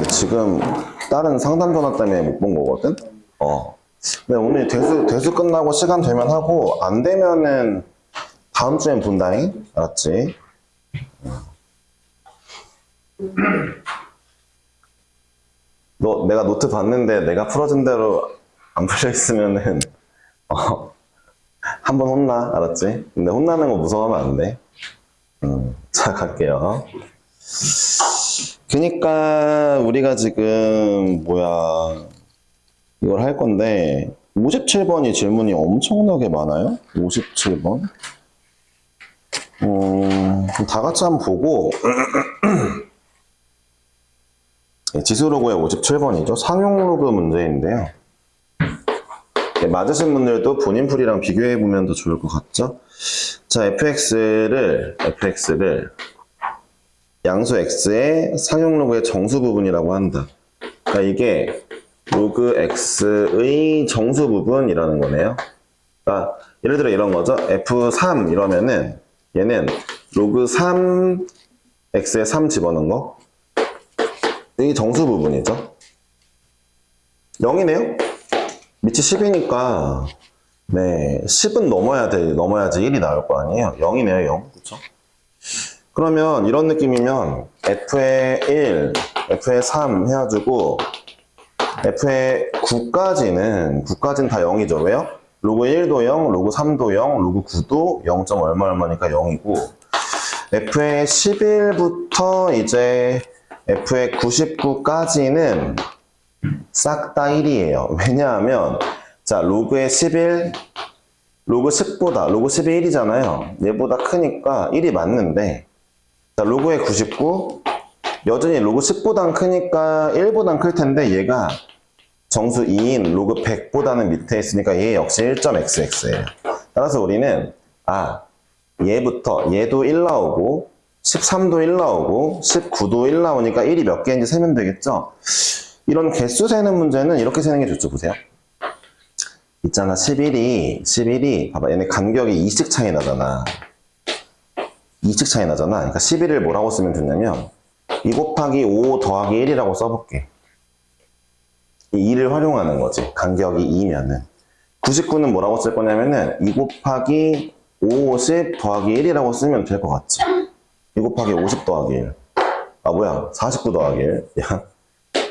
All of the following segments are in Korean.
지금 다른 상담 전화 때문에 못 본 거거든? 근데 오늘 대수 끝나고 시간 되면 하고, 안 되면은 다음 주엔 본다잉? 알았지? 내가 노트 봤는데 내가 풀어준 대로 안 풀려 있으면은, 한 번 혼나. 알았지? 근데 혼나는 거 무서워하면 안 돼. 자, 갈게요. 그니까, 우리가 지금, 이걸 할 건데, 57번이 질문이 엄청나게 많아요? 57번? 그럼 다 같이 한번 보고, 지수로그의 57번이죠. 상용로그 문제인데요. 맞으신 분들도 본인 풀이랑 비교해보면 더 좋을 것 같죠? 자, fx를 양수 x의 상용로그의 정수 부분이라고 한다. 그러니까 이게 로그 x의 정수 부분이라는 거네요. 그러니까 예를 들어 이런 거죠. f3 이러면은 얘는 로그 3 x에 3 집어넣은 거. 이게 정수 부분이죠. 0이네요. 밑이 10이니까 네, 10은 넘어야지 1이 나올 거 아니에요. 0이네요, 0. 그쵸? 그러면 이런 느낌이면 f의 1, f의 3 해가지고 f의 9까지는 다 0이죠. 왜요? 로그 1도 0, 로그 3도 0, 로그 9도 0. 얼마니까 0이고 f의 11부터 이제 f의 99까지는 싹 다 1이에요. 왜냐하면 자, 로그의 11, 로그 10보다, 로그 10이 1이잖아요. 얘보다 크니까 1이 맞는데 자, 로그의 99, 여전히 로그 10보단 크니까 1보단 클 텐데 얘가 정수 2인 로그 100보다는 밑에 있으니까 얘 역시 1.xx예요. 따라서 우리는 얘도 1 나오고 13도 1 나오고 19도 1 나오니까 1이 몇 개인지 세면 되겠죠? 이런 개수 세는 문제는 이렇게 세는 게 좋죠. 보세요. 있잖아, 11이 봐봐, 얘네 간격이 2씩 차이 나잖아. 2씩 차이 나잖아. 그러니까 11을 뭐라고 쓰면 되냐면 2 곱하기 5 더하기 1이라고 써볼게. 이 2를 활용하는 거지. 간격이 2면은. 99는 뭐라고 쓸 거냐면은 2 곱하기 50 더하기 1이라고 쓰면 될 것 같지. 2 곱하기 50 더하기 1. 49 더하기 1. 야,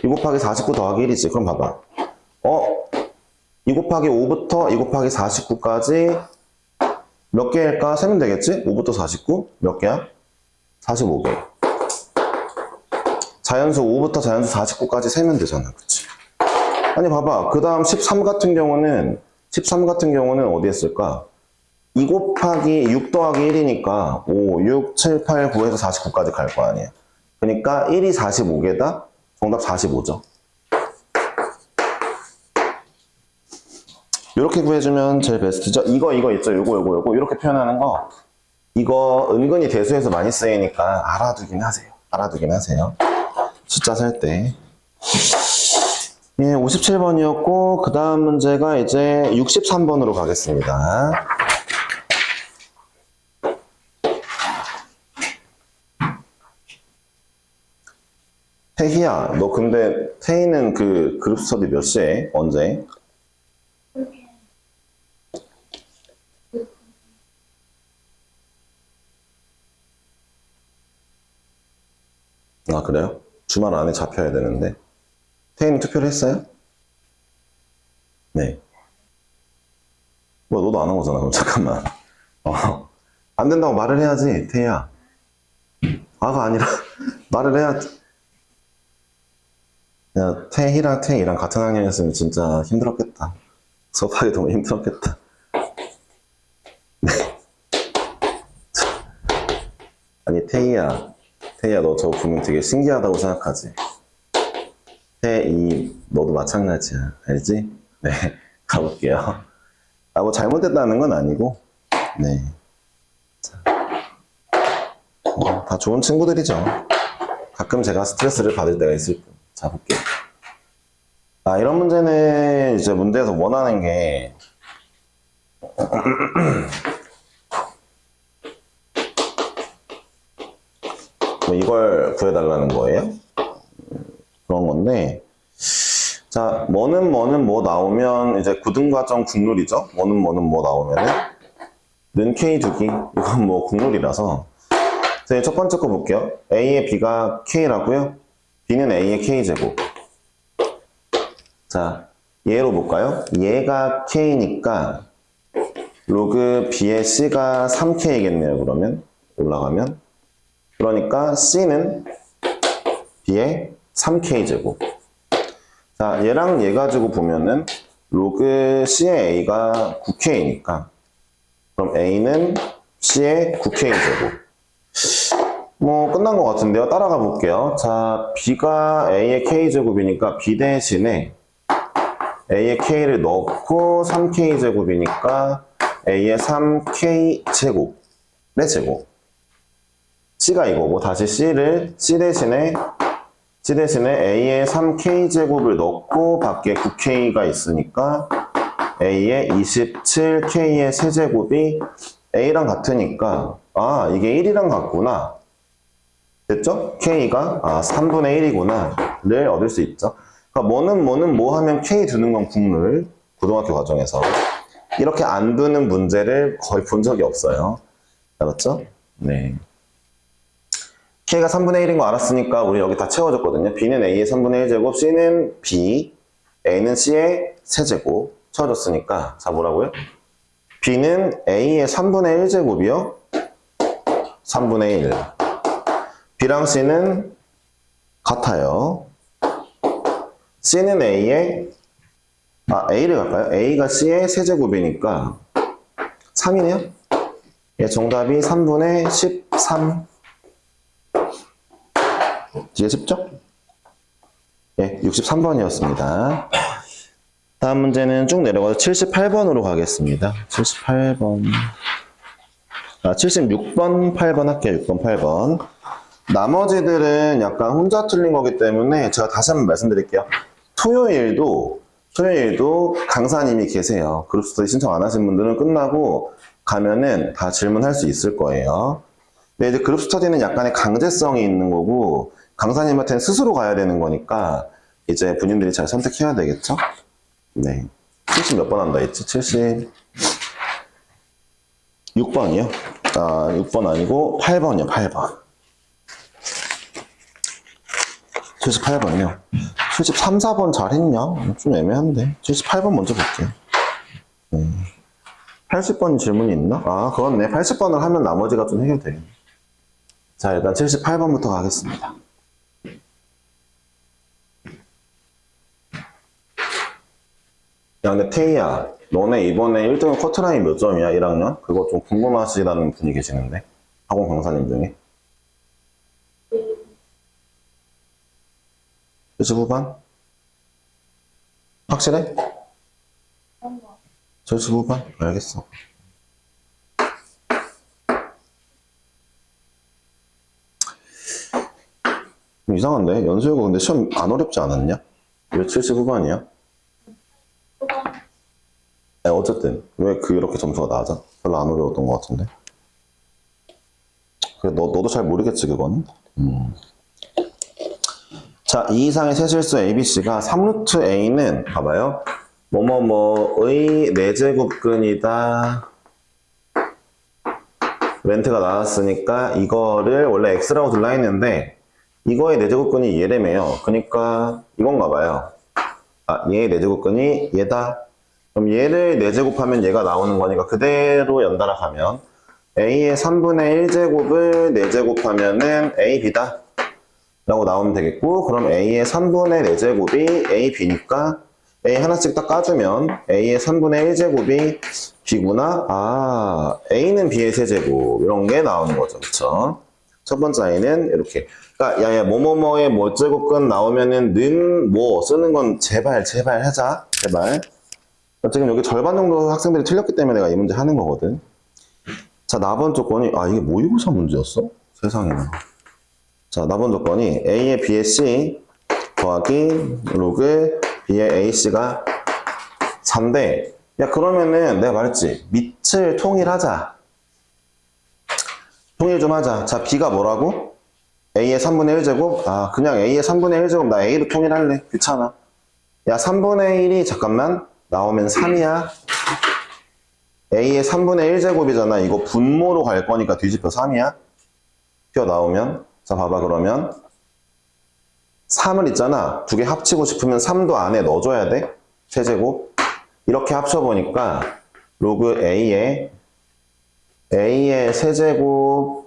2 곱하기 49 더하기 1이지. 그럼 봐봐. 2 곱하기 5부터 2 곱하기 49까지 몇 개일까? 세면 되겠지? 5부터 49? 몇 개야? 45개. 자연수 5부터 자연수 49까지 세면 되잖아. 그치? 아니, 봐봐. 그 다음 13 같은 경우는 어디에 쓸까? 2 곱하기 6 더하기 1이니까 5, 6, 7, 8, 9에서 49까지 갈 거 아니야. 그러니까 1이 45개다? 정답 45죠. 이렇게 구해주면 제일 베스트죠. 이거 있죠. 요거 이렇게 표현하는 거. 이거 은근히 대수에서 많이 쓰이니까 알아두긴 하세요. 숫자 셀 때. 예, 57번이었고 그 다음 문제가 이제 63번으로 가겠습니다. 태희야, 너 근데 태희는 그 그룹 스터디 몇 시에? 언제? 아, 그래요? 주말 안에 잡혀야 되는데. 태희는 투표를 했어요? 네. 너도 안 한 거잖아. 그럼 잠깐만. 안 된다고 말을 해야지, 태희야. 아가 아니라 말을 해야지. 야, 태희랑 같은 학년이었으면 진짜 힘들었겠다. 수업하기 너무 힘들었겠다. 네. 아니, 태희야, 너 저거 보면 되게 신기하다고 생각하지? 너도 마찬가지야. 알지? 네, 가볼게요. 뭐 잘못했다는 건 아니고, 네. 자, 다 좋은 친구들이죠. 가끔 제가 스트레스를 받을 때가 있을 뿐. 자, 볼게요. 이런 문제는 이제 문제에서 원하는 게, 뭐 이걸 구해달라는 거예요? 그런 때문에 자, 뭐는 뭐 나오면 이제 고등과정 국룰이죠. 뭐는 뭐 나오면은 는 K 두기. 이건 뭐 국룰이라서. 자, 첫 번째 거 볼게요. A의 B가 K라고요. B는 A의 K제곱. 자, 얘로 볼까요? 얘가 K니까 로그 B의 C가 3K겠네요. 그러면 올라가면. 그러니까 C는 B의 3K제곱. 자, 얘랑 얘 가지고 보면은 로그 C의 A가 9K니까 그럼 A는 C의 9K제곱. 뭐 끝난 것 같은데요. 따라가 볼게요. 자, B가 A의 K제곱이니까 B 대신에 A의 K를 넣고 3K제곱이니까 A의 3K제곱의 제곱. C가 이거고 다시 C 대신에 A의 3K제곱을 넣고 밖에 9K가 있으니까 A의 27K의 세제곱이 A랑 같으니까 아 이게 1이랑 같구나. 됐죠? K가 3분의 1이구나 를 얻을 수 있죠. 그러니까 뭐는 뭐 하면 K 두는 건 국룰. 고등학교 과정에서 이렇게 안 두는 문제를 거의 본 적이 없어요. 알았죠? 네. K가 3분의 1인 거 알았으니까 우리 여기 다 채워줬거든요. B는 A의 3분의 1제곱, C는 B, A는 C의 세제곱 채워줬으니까 자 뭐라고요? B는 A의 3분의 1제곱이요. 3분의 1. B랑 C는 같아요. C는 A의 A를 갈까요? A가 C의 세제곱이니까 3이네요. 예, 정답이 3분의 13. 이게 쉽죠? 예, 63번이었습니다. 다음 문제는 쭉 내려가서 78번으로 가겠습니다. 78번. 76번, 8번 할게요. 6번, 8번. 나머지들은 약간 혼자 틀린 거기 때문에 제가 다시 한번 말씀드릴게요. 토요일도 강사님이 계세요. 그룹 스터디 신청 안 하신 분들은 끝나고 가면은 다 질문할 수 있을 거예요. 근데 이제 그룹 스터디는 약간의 강제성이 있는 거고 강사님한테는 스스로 가야 되는 거니까 이제 본인들이 잘 선택해야 되겠죠? 네. 70 몇 번 한다 했지? 76번이요? 6번 아니고 8번이요, 8번. 78번이요. 73, 4번 잘했냐? 좀 애매한데. 78번 먼저 볼게요. 80번 질문이 있나? 그렇네. 80번을 하면 나머지가 좀 해결돼요. 자, 일단 78번부터 가겠습니다. 야, 근데 태희야, 너네 이번에 1등 커트라인 몇 점이야, 1학년? 그거 좀 궁금하시다는 분이 계시는데. 학원 강사님 중에. 75반? 확실해? 75반? 알겠어. 이상한데? 연수여고 근데 시험 안 어렵지 않았냐? 왜 75반이야? 어쨌든 왜 이렇게 점수가 낮아? 별로 안 어려웠던 것 같은데. 그래, 너도 잘 모르겠지 그거는. 자, 이 이상의 세실수 ABC가 3루트 A는 봐봐요. 뭐뭐뭐의 4제곱근이다. 렌트가 나왔으니까 이거를 원래 X라고 둘라 했는데 이거의 4제곱근이 얘래매요. 그러니까 이건가 봐요. 얘의 4제곱근이 얘다. 그럼 얘를 4제곱하면 얘가 나오는 거니까 그대로 연달아 가면 A의 3분의 1제곱을 4제곱하면은 AB다. 라고 나오면 되겠고, 그럼 A의 3분의 4제곱이 AB니까 A 하나씩 딱 까주면 A의 3분의 1제곱이 B구나. A는 B의 세제곱. 이런 게 나오는 거죠. 그쵸? 첫 번째 A는 이렇게. 그러니까, 뭐뭐뭐의 뭐 제곱근 나오면은 는 뭐 쓰는 건 제발 하자. 제발. 지금 여기 절반 정도 학생들이 틀렸기 때문에 내가 이 문제 하는 거거든. 자, 나번 조건이, 이게 모의고사 문제였어? 세상에나. 자, 나번 조건이 A의 B의 C 더하기 로그 B의 AC가 3대. 야, 그러면은 내가 말했지. 밑을 통일하자. 통일 좀 하자. 자, B가 뭐라고? A의 3분의 1제곱? 아, 그냥 A의 3분의 1제곱. 나 A로 통일할래. 귀찮아. 야, 3분의 1이 잠깐만 나오면 3이야. A의 3분의 1제곱이잖아. 이거 분모로 갈 거니까 뒤집혀 3이야. 튀어나오면. 자, 봐봐, 그러면. 3을 있잖아. 두 개 합치고 싶으면 3도 안에 넣어줘야 돼. 세제곱. 이렇게 합쳐보니까 로그 A의 세제곱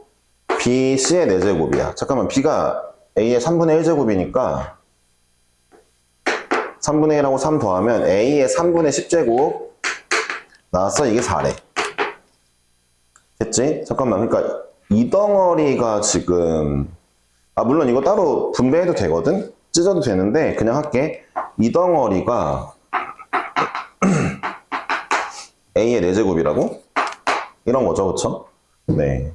B, C의 4제곱이야. 잠깐만, B가 A의 3분의 1제곱이니까 3분의 1하고 3 더하면 A의 3분의 10제곱 나왔어. 이게 4래. 됐지? 잠깐만, 그러니까 이 덩어리가 지금 물론 이거 따로 분배해도 되거든? 찢어도 되는데 그냥 할게. 이 덩어리가 A의 4제곱이라고? 이런 거죠, 그쵸? 네.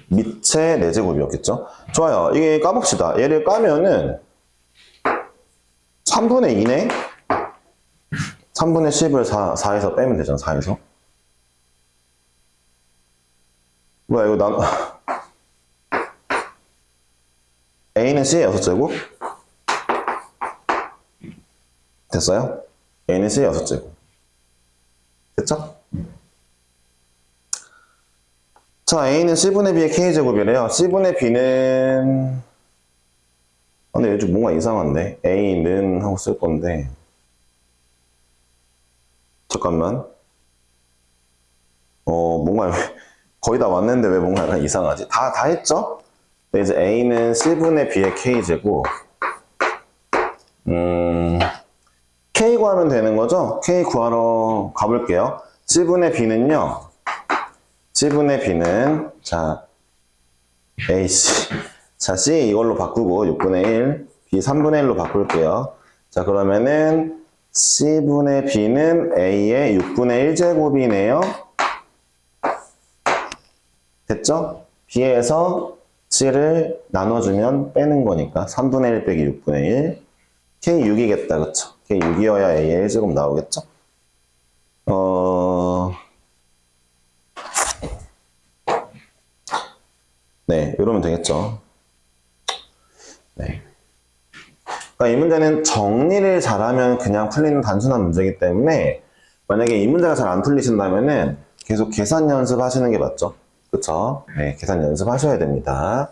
밑에 4제곱이었겠죠? 좋아요. 이게 까봅시다. 얘를 까면은 3분의 2네? 3분의 10을 4에서 빼면 되잖아, 4에서. 뭐야, 이거 A는 C의 6제곱? 됐어요? A는 C의 6제곱. 됐죠? 자, A는 C분의 B의 K제곱이래요. C분의 B는 근데 요즘 뭔가 이상한데? A는 하고 쓸 건데 잠깐만. 뭔가 거의 다 왔는데 왜 뭔가 약간 이상하지? 다 했죠? 근데 이제 A는 C분의 B의 K제곱. K 구하면 되는 거죠? K 구하러 가볼게요. C분의 B는요. C분의 B는 자 AC 자 C 이걸로 바꾸고 6분의 1 B 3분의 1로 바꿀게요. 자 그러면은 C분의 B는 A의 6분의 1제곱이네요. 됐죠? B에서 C를 나눠주면 빼는 거니까 3분의 1 빼기 6분의 1 K6이겠다. 그쵸? K6이어야 A의 1제곱 나오겠죠? 네, 이러면 되겠죠. 네. 그러니까 이 문제는 정리를 잘하면 그냥 풀리는 단순한 문제이기 때문에 만약에 이 문제가 잘 안 풀리신다면은 계속 계산 연습하시는 게 맞죠? 그쵸? 네, 계산 연습하셔야 됩니다.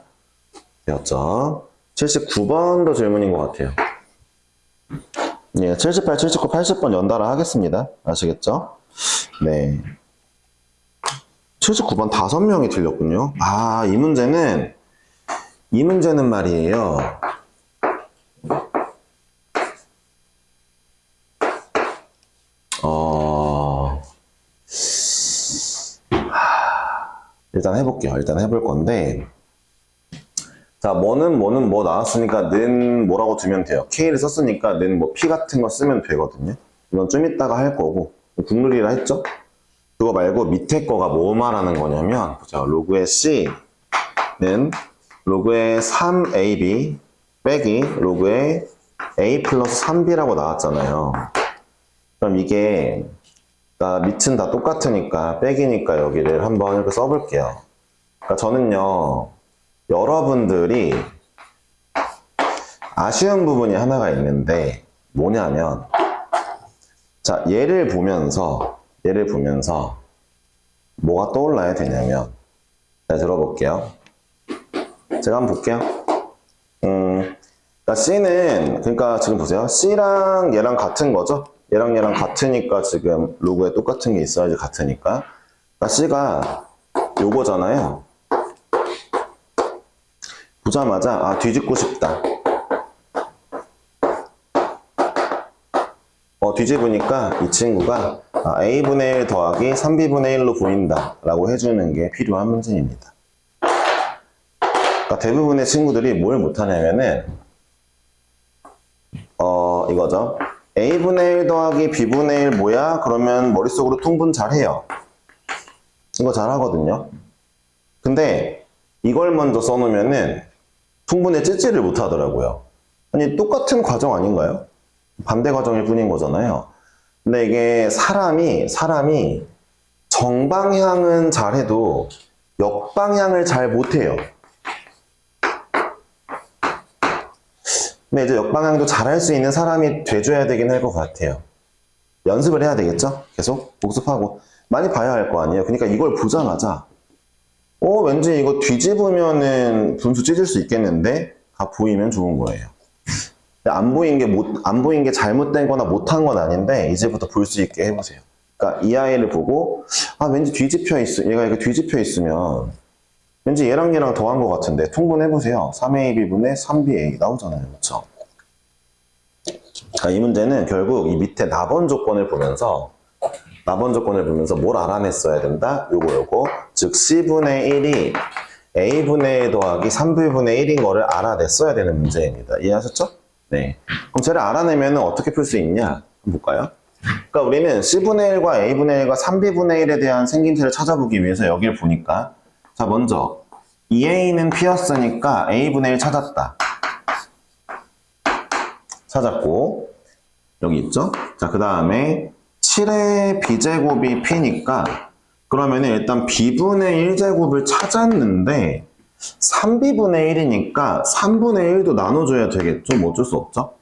되었죠? 79번도 질문인 것 같아요. 예, 78, 79, 80번 연달아 하겠습니다. 아시겠죠? 네. 79번 5명이 틀렸군요. 이 문제는 말이에요. 일단 해볼게요. 일단 해볼 건데. 자, 뭐는 뭐 나왔으니까 는 뭐라고 두면 돼요. K를 썼으니까 는 뭐 P 같은 거 쓰면 되거든요. 이건 좀 이따가 할 거고. 국룰이라 했죠? 그거 말고 밑에 거가 뭐 말하는 거냐면, 보자. 로그의 C는 로그의 3AB 빼기 로그의 A 플러스 3B라고 나왔잖아요. 그럼 이게, 그러니까 밑은 다 똑같으니까 빼기니까 여기를 한번 이렇게 써볼게요. 그러니까 저는요, 여러분들이 아쉬운 부분이 하나가 있는데 뭐냐면 자 얘를 보면서 뭐가 떠올라야 되냐면 잘 들어볼게요. 제가 한번 볼게요. 그러니까 C는 그러니까 지금 보세요. C랑 얘랑 같은 거죠. 얘랑 같으니까 지금 로그에 똑같은 게 있어야지 같으니까. 그러니까 C가 요거잖아요. 보자마자 뒤집고 싶다. 뒤집으니까 이 친구가 A분의 1 더하기 3B분의 1로 보인다 라고 해주는 게 필요한 문제입니다. 그러니까 대부분의 친구들이 뭘 못하냐면은 이거죠. A분의 1 더하기 B분의 1 뭐야? 그러면 머릿속으로 통분 잘해요. 이거 잘하거든요. 근데 이걸 먼저 써놓으면은 통분에 찌찌를 못하더라고요. 아니 똑같은 과정 아닌가요? 반대 과정일 뿐인 거잖아요. 근데 이게 사람이 정방향은 잘해도 역방향을 잘 못해요. 근데 이제 역방향도 잘할 수 있는 사람이 돼줘야 되긴 할 것 같아요. 연습을 해야 되겠죠? 계속 복습하고. 많이 봐야 할 거 아니에요. 그러니까 이걸 보자마자, 왠지 이거 뒤집으면은 분수 찢을 수 있겠는데? 다 보이면 좋은 거예요. 안 보인 게 잘못된 거나 못한 건 아닌데, 이제부터 볼 수 있게 해보세요. 그러니까 이 아이를 보고, 왠지 얘가 이렇게 뒤집혀 있으면, 왠지 얘랑 더한 것 같은데, 통분해보세요. 3AB분의 3BA 나오잖아요. 그쵸? 이 문제는 결국 이 밑에 나번 조건을 보면서 뭘 알아냈어야 된다? 요거. 즉, C분의 1이 A분의 1 더하기 3B분의 1인 거를 알아냈어야 되는 문제입니다. 이해하셨죠? 네. 그럼 쟤를 알아내면 어떻게 풀 수 있냐? 한번 볼까요? 그러니까 우리는 C분의 1과 A분의 1과 3B분의 1에 대한 생김새를 찾아보기 위해서 여기를 보니까, 자, 먼저 2A는 P였으니까 A분의 1 찾았고, 여기 있죠? 자, 그 다음에 7의 B제곱이 P니까, 그러면 일단 B분의 1제곱을 찾았는데, 3B분의 1이니까 3분의 1도 나눠줘야 되겠죠? 뭐 어쩔 수 없죠?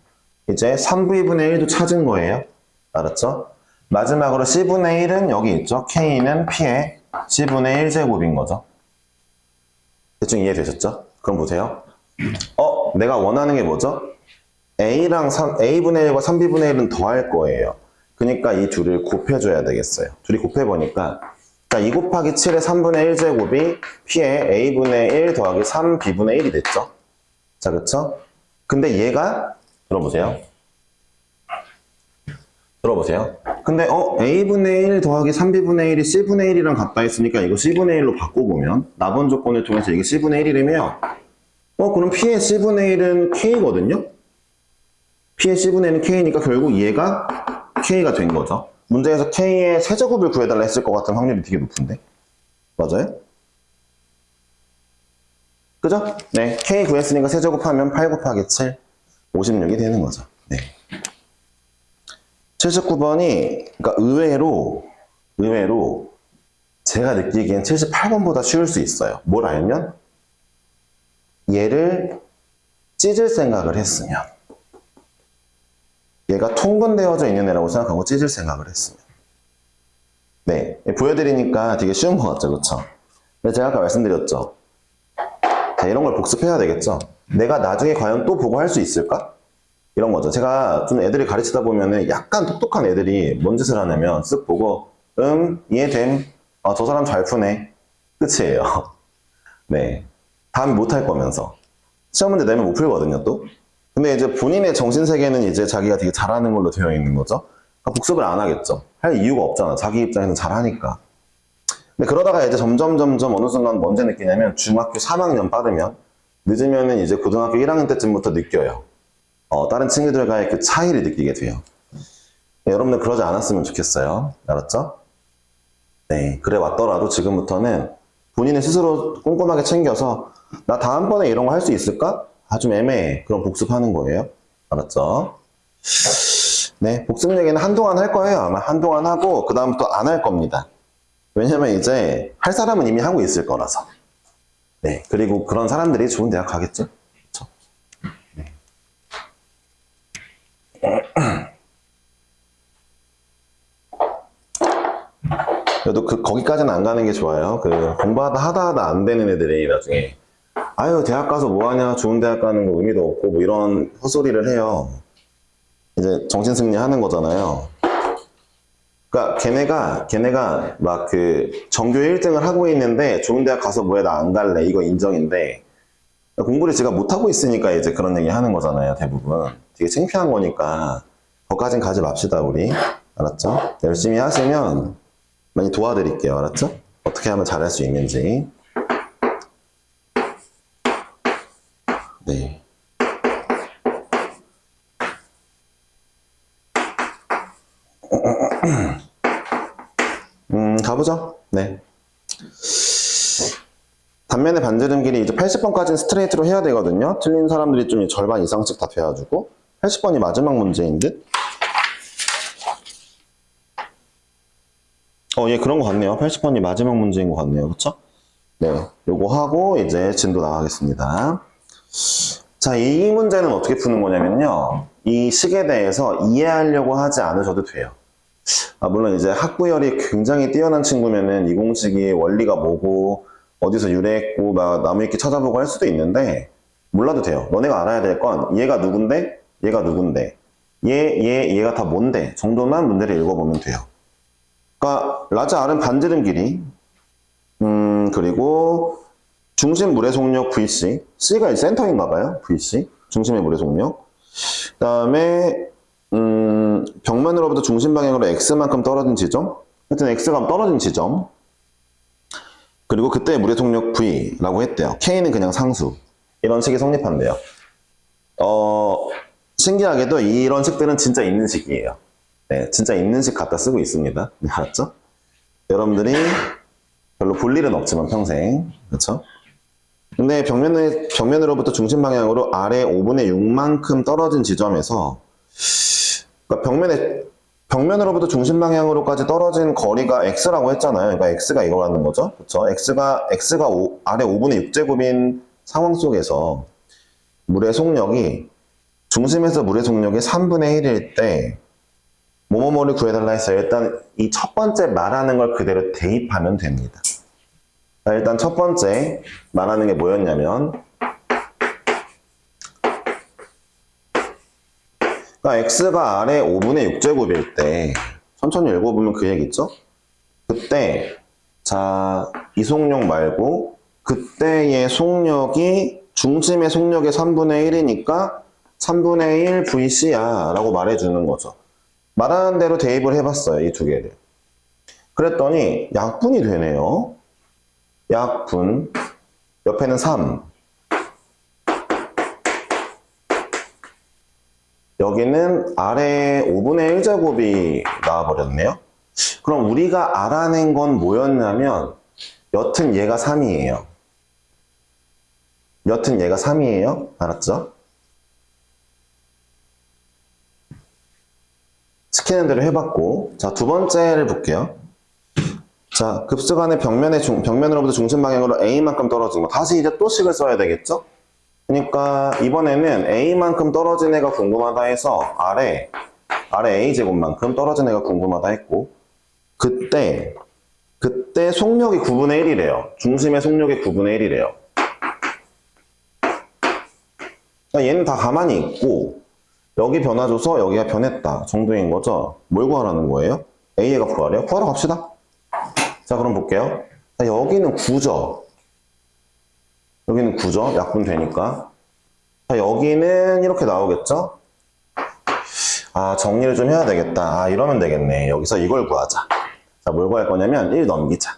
이제 3B분의 1도 찾은 거예요. 알았죠? 마지막으로 C분의 1은 여기 있죠? K는 P의 C분의 1제곱인 거죠. 대충 이해되셨죠? 그럼 보세요. 내가 원하는 게 뭐죠? A분의 1과 3B분의 1은 더할 거예요. 그러니까 이 둘을 곱해줘야 되겠어요. 둘이 곱해보니까, 자, 2 곱하기 7의 3분의 1제곱이 P의 A분의 1 더하기 3B분의 1이 됐죠? 자, 그쵸? 근데 얘가, 들어보세요. 근데, A분의 1 더하기 3B분의 1이 C분의 1이랑 같다 했으니까 이거 C분의 1로 바꿔보면, 나번 조건을 통해서 이게 C분의 1이라며, 그럼 P의 C분의 1은 K거든요? P의 C분의 1은 K니까 결국 얘가 K가 된 거죠. 문제에서 K의 세제곱을 구해달라 했을 것 같은 확률이 되게 높은데. 맞아요? 그죠? 네. K 구했으니까 세제곱하면 8 곱하기 7, 56이 되는 거죠. 네. 79번이, 그러니까 의외로 제가 느끼기엔 78번보다 쉬울 수 있어요. 뭘 알면? 얘를 찢을 생각을 했으면. 얘가 통분되어져 있는 애라고 생각하고 찢을 생각을 했으면. 네. 보여드리니까 되게 쉬운 것 같죠? 그쵸? 근데 제가 아까 말씀드렸죠? 자, 이런 걸 복습해야 되겠죠? 내가 나중에 과연 또 보고 할 수 있을까? 이런 거죠. 제가 좀 애들이 가르치다 보면은 약간 똑똑한 애들이 뭔 짓을 하냐면 쓱 보고, 이해됨. 저 사람 잘 푸네. 끝이에요. 네. 다음에 못할 거면서. 시험 문제 내면 못 풀거든요, 또. 근데 이제 본인의 정신세계는 이제 자기가 되게 잘하는 걸로 되어 있는 거죠. 그러니까 복습을 안 하겠죠. 할 이유가 없잖아. 자기 입장에서 잘하니까. 근데 그러다가 이제 점점 어느 순간 언제 느끼냐면 중학교 3학년 빠르면 늦으면은 이제 고등학교 1학년 때쯤부터 느껴요. 다른 친구들과의 그 차이를 느끼게 돼요. 네, 여러분들 그러지 않았으면 좋겠어요. 알았죠? 네. 그래 왔더라도 지금부터는 본인이 스스로 꼼꼼하게 챙겨서 나 다음번에 이런 거 할 수 있을까? 좀 애매해. 그럼 복습하는 거예요. 알았죠? 네, 복습 얘기는 한동안 할 거예요. 아마 한동안 하고 그 다음부터 안 할 겁니다. 왜냐면 이제 할 사람은 이미 하고 있을 거라서. 네, 그리고 그런 사람들이 좋은 대학 가겠죠? 그렇죠? 네. 그래도 거기까지는 안 가는 게 좋아요. 공부하다 하다 안 되는 애들이 나중에 아유, 대학 가서 뭐 하냐, 좋은 대학 가는 거 의미도 없고, 뭐 이런 헛소리를 해요. 이제 정신승리 하는 거잖아요. 그러니까 걔네가 막 전교 1등을 하고 있는데 좋은 대학 가서 뭐해, 나 안 갈래. 이거 인정인데, 공부를 제가 못하고 있으니까 이제 그런 얘기 하는 거잖아요, 대부분. 되게 창피한 거니까, 거기까진 가지 맙시다, 우리. 알았죠? 열심히 하시면 많이 도와드릴게요. 알았죠? 어떻게 하면 잘할 수 있는지. 네. 가보죠. 네. 단면의 반지름길이 이제 80번까지는 스트레이트로 해야 되거든요. 틀린 사람들이 좀 절반 이상씩 다 돼가지고 80번이 마지막 문제인 듯. 예, 그런 것 같네요. 80번이 마지막 문제인 것 같네요. 그쵸? 네. 요거 하고 이제 진도 나가겠습니다. 자, 이 문제는 어떻게 푸는 거냐면요. 이 식에 대해서 이해하려고 하지 않으셔도 돼요. 물론 이제 학구열이 굉장히 뛰어난 친구면은 이 공식이 원리가 뭐고, 어디서 유래했고, 막 나무위키 찾아보고 할 수도 있는데, 몰라도 돼요. 너네가 알아야 될 건 얘가 누군데, 얘가 누군데, 얘가 다 뭔데 정도만 문제를 읽어보면 돼요. 그러니까 라지 R은 반지름 길이, 그리고 중심 물의 속력 VC, C가 센터인가 봐요. VC, 중심의 물의 속력. 그 다음에 벽면으로부터 중심 방향으로 X만큼 떨어진 지점, 하여튼 X가 떨어진 지점, 그리고 그때 물의 속력 V라고 했대요. K는 그냥 상수. 이런 식이 성립한대요. 신기하게도 이런 식들은 진짜 있는 식이에요. 네, 진짜 있는 식 갖다 쓰고 있습니다. 네, 알았죠? 여러분들이 별로 볼 일은 없지만 평생, 그렇죠? 근데 벽면으로부터 중심 방향으로 아래 5분의 6만큼 떨어진 지점에서, 그러니까 벽면으로부터 중심 방향으로까지 떨어진 거리가 x라고 했잖아요. 그러니까 x가 이거라는 거죠. 그렇죠? x가 아래 5분의 6제곱인 상황 속에서 물의 속력이 중심에서 물의 속력이 3분의 1일 때 뭐뭐뭐를 구해달라 했어요. 일단 이 첫 번째 말하는 걸 그대로 대입하면 됩니다. 자, 일단 첫 번째 말하는 게 뭐였냐면, 그러니까 x가 아래 5분의 6제곱일 때, 천천히 읽어보면 그 얘기 있죠? 그때, 자, 이 속력 말고, 그때의 속력이 중심의 속력의 3분의 1이니까 3분의 1 VC야 라고 말해주는 거죠. 말하는 대로 대입을 해봤어요, 이 두 개를. 그랬더니 약분이 되네요. 약분, 옆에는 3, 여기는 아래 5분의 1제곱이 나와버렸네요. 그럼 우리가 알아낸 건 뭐였냐면, 여튼 얘가 3이에요. 여튼 얘가 3이에요. 알았죠? 시키는 대로 해봤고, 자, 두 번째를 볼게요. 자, 급수간의 벽면으로부터 중심 방향으로 A만큼 떨어진 거. 다시 이제 또 식을 써야 되겠죠? 그러니까 이번에는 A만큼 떨어진 애가 궁금하다 해서 아래 A제곱만큼 떨어진 애가 궁금하다 했고, 그때 속력이 9분의 1이래요. 중심의 속력이 9분의 1이래요. 그러니까 얘는 다 가만히 있고, 여기 변화줘서 여기가 변했다 정도인 거죠. 뭘 구하라는 거예요? A의 값 구하래요? 구하러 갑시다. 자, 그럼 볼게요. 자, 여기는 9죠. 여기는 9죠. 약분 되니까. 자, 여기는 이렇게 나오겠죠? 정리를 좀 해야 되겠다. 이러면 되겠네. 여기서 이걸 구하자. 자, 뭘 구할 거냐면 1 넘기자.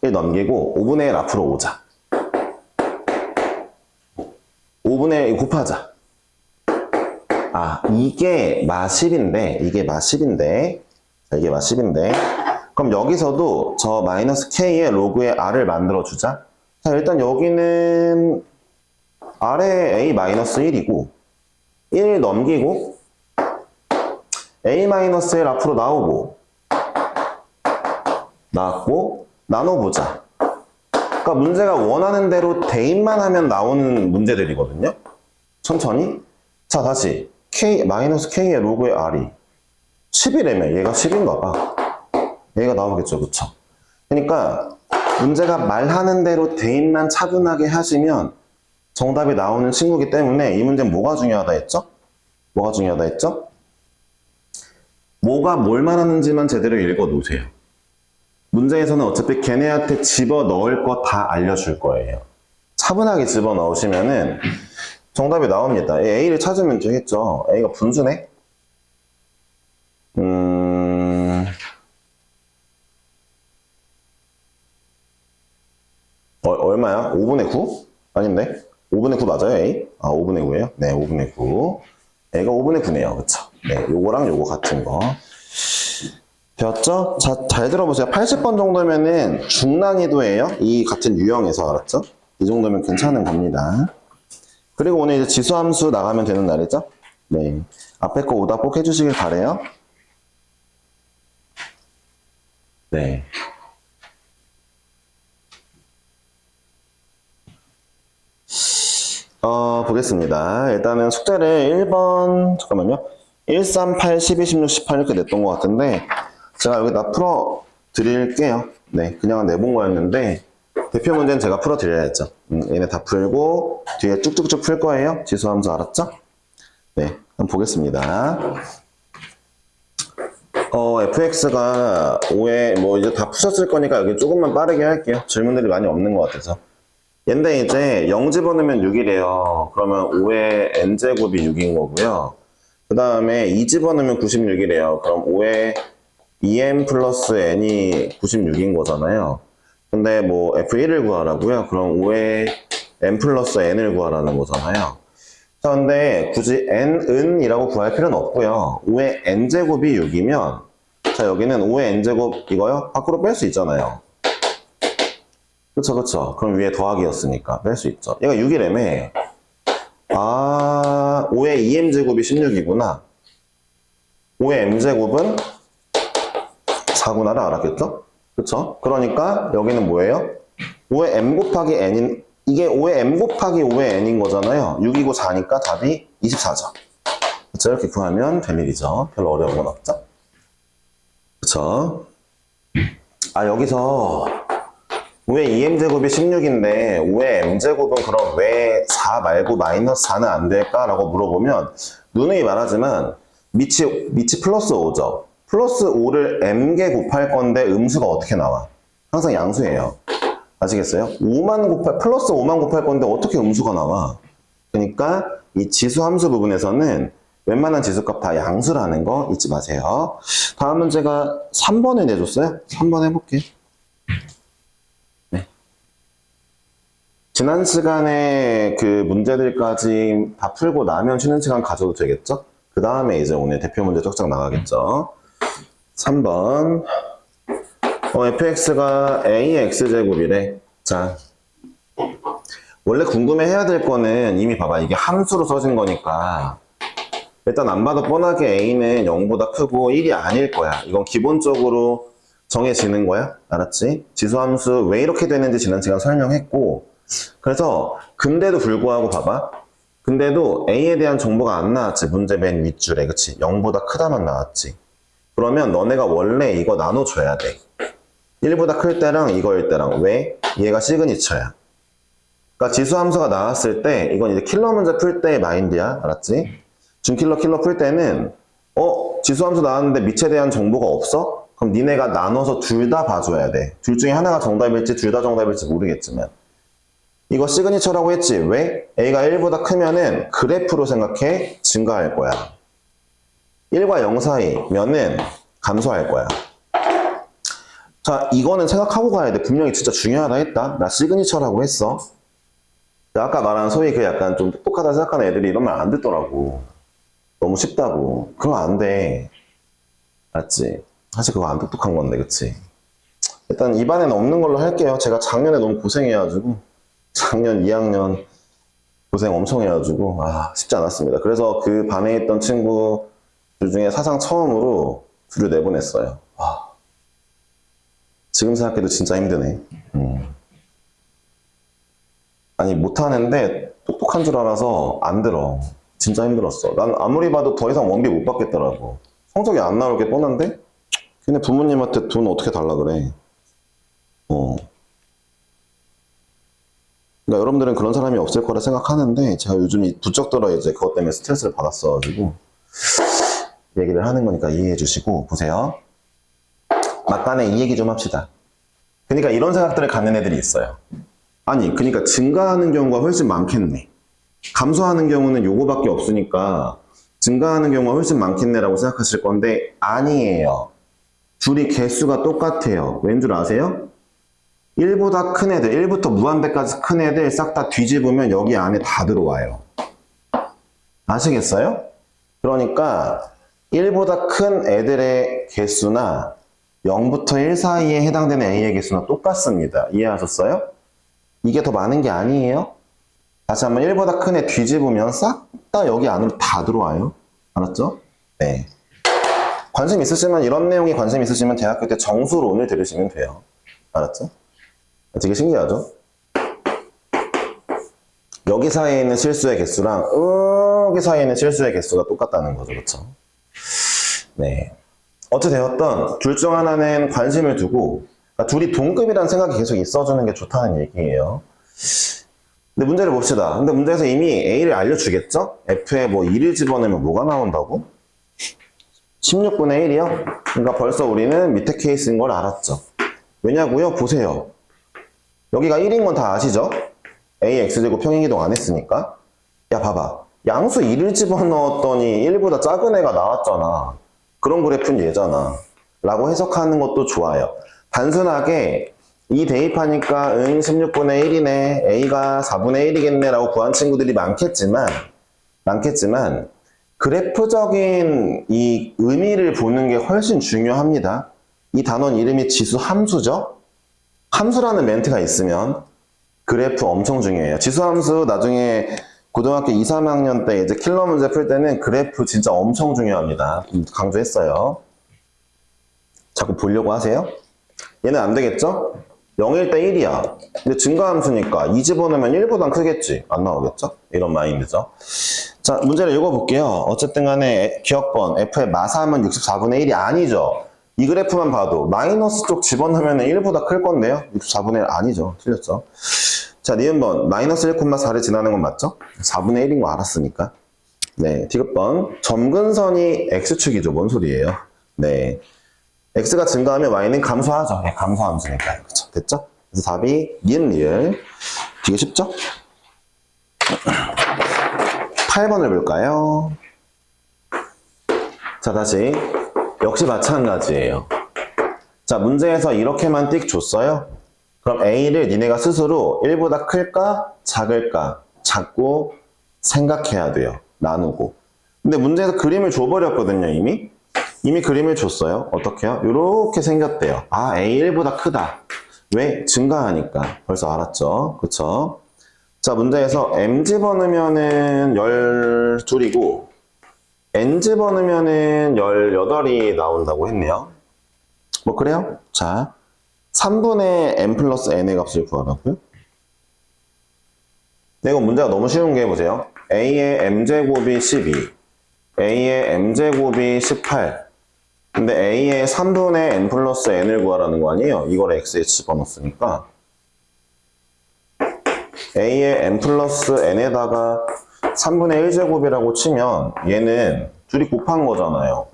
1 넘기고 5분의 1 앞으로 오자. 5분의 1 곱하자. 이게 마10인데, 이게 마10인데, 자, 이게 마10인데, 그럼 여기서도 저 마이너스 k의 로그의 r을 만들어주자. 자, 일단 여기는 r의 a-1이고, 1 넘기고, a-1 앞으로 나왔고, 나눠보자. 그러니까 문제가 원하는 대로 대입만 하면 나오는 문제들이거든요. 천천히. 자, 다시. k의 로그의 r이 10이라며. 얘가 10인가 봐. 얘가 나오겠죠. 그쵸? 그러니까 문제가 말하는 대로 대입만 차분하게 하시면 정답이 나오는 친구이기 때문에 이 문제는 뭐가 중요하다 했죠? 뭐가 중요하다 했죠? 뭐가 뭘 말하는지만 제대로 읽어 놓으세요. 문제에서는 어차피 걔네한테 집어 넣을 거 다 알려줄 거예요. 차분하게 집어 넣으시면은 정답이 나옵니다. A를 찾으면 되겠죠. A가 분수네? 얼마야? 5분의 9? 아닌데? 5분의 9 맞아요, A? 5분의 9예요? 네, 5분의 9. A가 5분의 9네요. 그쵸? 네, 요거랑 요거 같은 거. 되었죠? 자, 잘 들어보세요. 80번 정도면은 중난이도예요. 이 같은 유형에서. 알았죠? 이 정도면 괜찮은 겁니다. 그리고 오늘 이제 지수함수 나가면 되는 날이죠? 네. 앞에 거 오답 꼭 해주시길 바래요. 네. 보겠습니다. 일단은 숙제를 1번, 잠깐만요. 1, 3, 8, 12, 16, 18 이렇게 냈던 것 같은데, 제가 여기다 풀어 드릴게요. 네, 그냥 내본 거였는데, 대표 문제는 제가 풀어 드려야죠. 얘네 다 풀고, 뒤에 쭉쭉쭉 풀 거예요. 지수함수 알았죠? 네, 한번 보겠습니다. fx가 5에, 뭐 이제 다 푸셨을 거니까 여기 조금만 빠르게 할게요. 질문들이 많이 없는 것 같아서. 얘인데 이제 0 집어넣으면 6이래요. 그러면 5의 n제곱이 6인 거고요. 그 다음에 2 집어넣으면 96이래요. 그럼 5의 2n 플러스 n이 96인 거잖아요. 근데 뭐 f1을 구하라고요. 그럼 5의 n 플러스 n을 구하라는 거잖아요. 자, 근데 굳이 n은이라고 구할 필요는 없고요. 5의 n제곱이 6이면 자, 여기는 5의 n제곱 이거요? 밖으로 뺄 수 있잖아요. 그쵸. 그럼 위에 더하기였으니까 뺄 수 있죠. 얘가 6이라며. 5의 2m제곱이 16이구나. 5의 m제곱은 4구나를 알았겠죠? 그쵸? 그러니까 여기는 뭐예요? 5의 m 곱하기 n인, 이게 5의 m 곱하기 5의 n인 거잖아요. 6이고 4니까 답이 24죠. 그쵸? 이렇게 구하면 될 일이죠. 별로 어려운 건 없죠? 그쵸? 여기서 5의 2m제곱이 16인데 5의 m제곱은 그럼 왜 4 말고 마이너스 4는 안 될까라고 물어보면 누누이 말하지만 밑이 플러스 5죠. 플러스 5를 m개 곱할 건데 음수가 어떻게 나와? 항상 양수예요. 아시겠어요? 플러스 5만 곱할 건데 어떻게 음수가 나와? 그러니까 이 지수 함수 부분에서는 웬만한 지수값 다 양수라는 거 잊지 마세요. 다음 문제가 3번을 내줬어요. 3번 해볼게요. 지난 시간에 그 문제들까지 다 풀고 나면 쉬는 시간 가져도 되겠죠? 그 다음에 이제 오늘 대표 문제 쫙쫙 나가겠죠? 3번. fx가 ax제곱이래. 자. 원래 궁금해 해야 될 거는 이미 봐봐. 이게 함수로 써진 거니까. 일단 안 봐도 뻔하게 a는 0보다 크고 1이 아닐 거야. 이건 기본적으로 정해지는 거야. 알았지? 지수함수 왜 이렇게 되는지 지난 시간 설명했고, 그래서 근데도 불구하고 봐봐. 근데도 a에 대한 정보가 안 나왔지. 문제 맨 윗줄에. 그치? 0보다 크다만 나왔지. 그러면 너네가 원래 이거 나눠줘야 돼. 1보다 클 때랑 이거일 때랑. 왜? 얘가 시그니처야. 그러니까 지수함수가 나왔을 때 이건 이제 킬러 문제 풀 때의 마인드야. 알았지? 준킬러 풀 때는 지수함수 나왔는데 밑에 대한 정보가 없어? 그럼 니네가 나눠서 둘 다 봐줘야 돼. 둘 중에 하나가 정답일지 둘 다 정답일지 모르겠지만. 이거 시그니처라고 했지. 왜? a가 1보다 크면은 그래프로 생각해 증가할 거야. 1과 0 사이면은 감소할 거야. 자, 이거는 생각하고 가야 돼. 분명히 진짜 중요하다 했다. 나 시그니처라고 했어. 아까 말한 소위 그 약간 좀 똑똑하다 생각하는 애들이 이런 말 안 듣더라고. 너무 쉽다고. 그럼 안 돼. 맞지? 사실 그거 안 똑똑한 건데, 그치? 일단 이반에는 없는 걸로 할게요. 제가 작년에 너무 고생해가지고. 작년 2학년 고생 엄청 해가지고 쉽지 않았습니다. 그래서 그 반에 있던 친구들 중에 사상 처음으로 둘을 내보냈어요. 지금 생각해도 진짜 힘드네. 아니 못하는데 똑똑한 줄 알아서 안 들어. 진짜 힘들었어. 난 아무리 봐도 더 이상 원비 못 받겠더라고. 성적이 안 나올 게 뻔한데 걔네 부모님한테 돈 어떻게 달라 그래. 그러니까 여러분들은 그런 사람이 없을 거라 생각하는데 제가 요즘 부쩍 들어 이제 그것 때문에 스트레스를 받았어가지고 얘기를 하는 거니까 이해해 주시고 보세요. 막간에 이 얘기 좀 합시다. 그러니까 이런 생각들을 갖는 애들이 있어요. 아니 그러니까 증가하는 경우가 훨씬 많겠네. 감소하는 경우는 요거밖에 없으니까 증가하는 경우가 훨씬 많겠네라고 생각하실 건데 아니에요. 둘이 개수가 똑같아요. 왠 줄 아세요? 1보다 큰 애들, 1부터 무한대까지 큰 애들 싹 다 뒤집으면 여기 안에 다 들어와요. 아시겠어요? 그러니까 1보다 큰 애들의 개수나 0부터 1 사이에 해당되는 A의 개수는 똑같습니다. 이해하셨어요? 이게 더 많은 게 아니에요? 다시 한번 1보다 큰 애 뒤집으면 싹 다 여기 안으로 다 들어와요. 알았죠? 네. 관심 있으시면 이런 내용에 관심 있으시면 대학교 때 정수론을 들으시면 돼요. 알았죠? 되게 신기하죠? 여기 사이에 있는 실수의 개수랑 여기 사이에 있는 실수의 개수가 똑같다는 거죠. 그쵸? 네. 어찌되었던 둘 중 하나는 관심을 두고 그러니까 둘이 동급이라는 생각이 계속 있어주는 게 좋다는 얘기예요. 근데 문제를 봅시다. 근데 문제에서 이미 A를 알려주겠죠? F에 뭐 2를 집어넣으면 뭐가 나온다고? 16분의 1이요? 그러니까 벌써 우리는 밑에 케이스인 걸 알았죠. 왜냐고요? 보세요. 여기가 1인 건 다 아시죠? A, X제곱 평행이동 안 했으니까. 야, 봐봐. 양수 2를 집어넣었더니 1보다 작은 애가 나왔잖아. 그런 그래프는 얘잖아. 라고 해석하는 것도 좋아요. 단순하게 2 대입하니까 16분의 1이네. A가 4분의 1이겠네. 라고 구한 친구들이 많겠지만, 그래프적인 이 의미를 보는 게 훨씬 중요합니다. 이 단원 이름이 지수 함수죠? 함수라는 멘트가 있으면 그래프 엄청 중요해요. 지수함수 나중에 고등학교 2, 3학년 때 이제 킬러 문제 풀 때는 그래프 진짜 엄청 중요합니다. 강조했어요. 자꾸 보려고 하세요? 얘는 안 되겠죠? 0일 때 1이야. 근데 증가함수니까 2 집어넣으면 1보단 크겠지. 안 나오겠죠? 이런 마인드죠. 자, 문제를 읽어볼게요. 어쨌든 간에 기억번 F의 마삼은 64분의 1이 아니죠. 이 그래프만 봐도 마이너스 쪽 집어넣으면 1보다 클 건데요. 64분의 1 아니죠. 틀렸죠. 자, 니은번 마이너스 1,4를 지나는 건 맞죠? 4분의 1인 거 알았으니까. 네, 디귿번 점근선이 X축이죠. 뭔 소리예요? 네, X가 증가하면 Y는 감소하죠. 네, 감소함수니까요. 그쵸? 됐죠? 그래서 답이 니은 리을. 되게 쉽죠? 8번을 볼까요? 자, 다시 역시 마찬가지예요. 자, 문제에서 이렇게만 띡 줬어요. 그럼 A를 니네가 스스로 1보다 클까? 작을까? 작고 생각해야 돼요. 나누고. 근데 문제에서 그림을 줘버렸거든요, 이미. 이미 그림을 줬어요. 어떻게요? 이렇게 생겼대요. 아, A 1보다 크다. 왜? 증가하니까. 벌써 알았죠? 그쵸? 자, 문제에서 M 집어넣으면은 12이고 N 집어넣으면은 18이 나온다고 했네요. 뭐 그래요? 자, 3분의 n 플러스 n의 값을 구하라고요? 네, 이건 문제가 너무 쉬운 게 보세요. a의 m제곱이 12, a의 m제곱이 18. 근데 a의 3분의 n 플러스 n을 구하라는 거 아니에요? 이걸 x에 집어넣었으니까 a의 n 플러스 n에다가 3분의 1제곱이라고 치면 얘는 둘이 곱한 거잖아요.